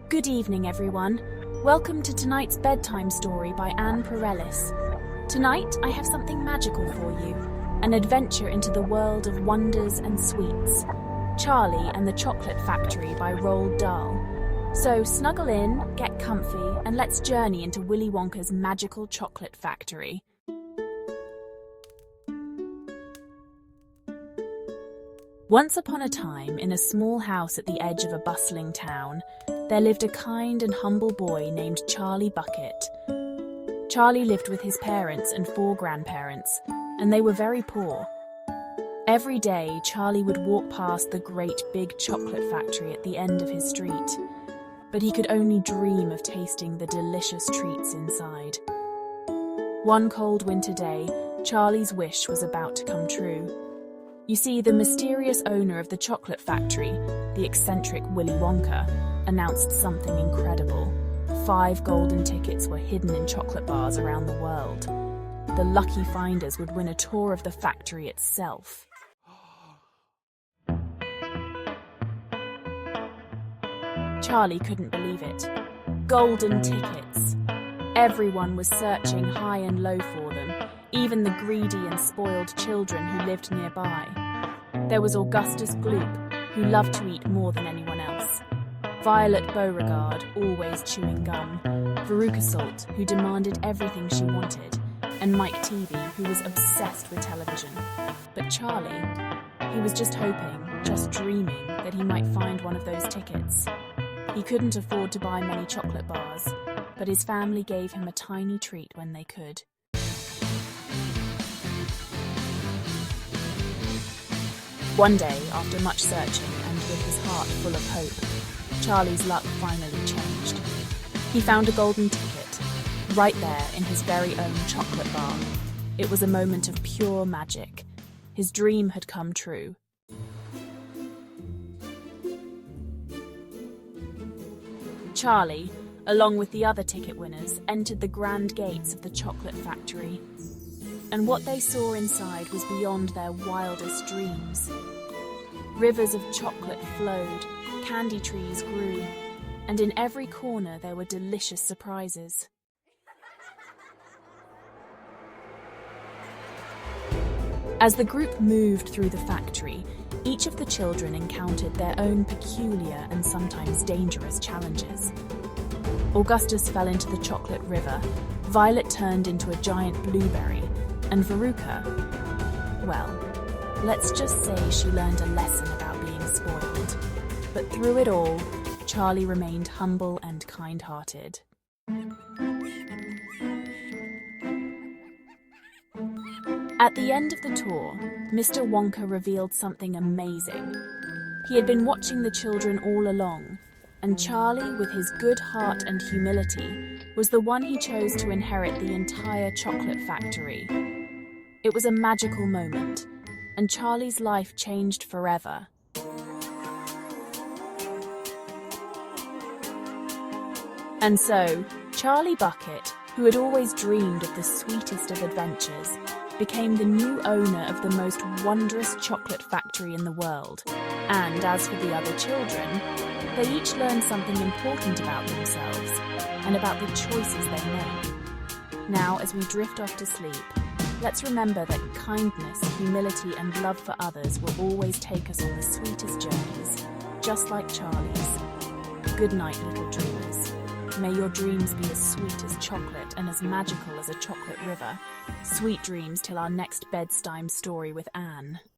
Good evening, everyone. Welcome to tonight's bedtime story by Anne Perellis. Tonight, I have something magical for you, an adventure into the world of wonders and sweets. Charlie and the Chocolate Factory by Roald Dahl. So snuggle in, get comfy, and let's journey into Willy Wonka's magical chocolate factory. Once upon a time, in a small house at the edge of a bustling town, there lived a kind and humble boy named Charlie Bucket. Charlie lived with his parents and 4 grandparents, and they were very poor. Every day, Charlie would walk past the great big chocolate factory at the end of his street, but he could only dream of tasting the delicious treats inside. One cold winter day, Charlie's wish was about to come true. You see, the mysterious owner of the chocolate factory, the eccentric Willy Wonka, announced something incredible. 5 golden tickets were hidden in chocolate bars around the world. The lucky finders would win a tour of the factory itself. Charlie couldn't believe it. Golden tickets! Everyone was searching high and low for them, even the greedy and spoiled children who lived nearby. There was Augustus Gloop, who loved to eat more than anyone else. Violet Beauregard, always chewing gum. Veruca Salt, who demanded everything she wanted. And Mike TV, who was obsessed with television. But Charlie, he was just hoping, just dreaming, that he might find one of those tickets. He couldn't afford to buy many chocolate bars, but his family gave him a tiny treat when they could. One day, after much searching and with his heart full of hope, Charlie's luck finally changed. He found a golden ticket, right there in his very own chocolate bar. It was a moment of pure magic. His dream had come true. Charlie, along with the other ticket winners, entered the grand gates of the chocolate factory. And what they saw inside was beyond their wildest dreams. Rivers of chocolate flowed, candy trees grew, and in every corner there were delicious surprises. As the group moved through the factory, each of the children encountered their own peculiar and sometimes dangerous challenges. Augustus fell into the chocolate river, Violet turned into a giant blueberry, and Veruca, well, let's just say she learned a lesson about being spoiled. But through it all, Charlie remained humble and kind-hearted. At the end of the tour, Mr. Wonka revealed something amazing. He had been watching the children all along, and Charlie, with his good heart and humility, was the one he chose to inherit the entire chocolate factory. It was a magical moment, and Charlie's life changed forever. And so, Charlie Bucket, who had always dreamed of the sweetest of adventures, became the new owner of the most wondrous chocolate factory in the world. And as for the other children, they each learned something important about themselves and about the choices they made. Now, as we drift off to sleep, let's remember that kindness, humility, and love for others will always take us on the sweetest journeys, just like Charlie's. Good night, little dreamers. May your dreams be as sweet as chocolate and as magical as a chocolate river. Sweet dreams till our next bedtime story with Anne.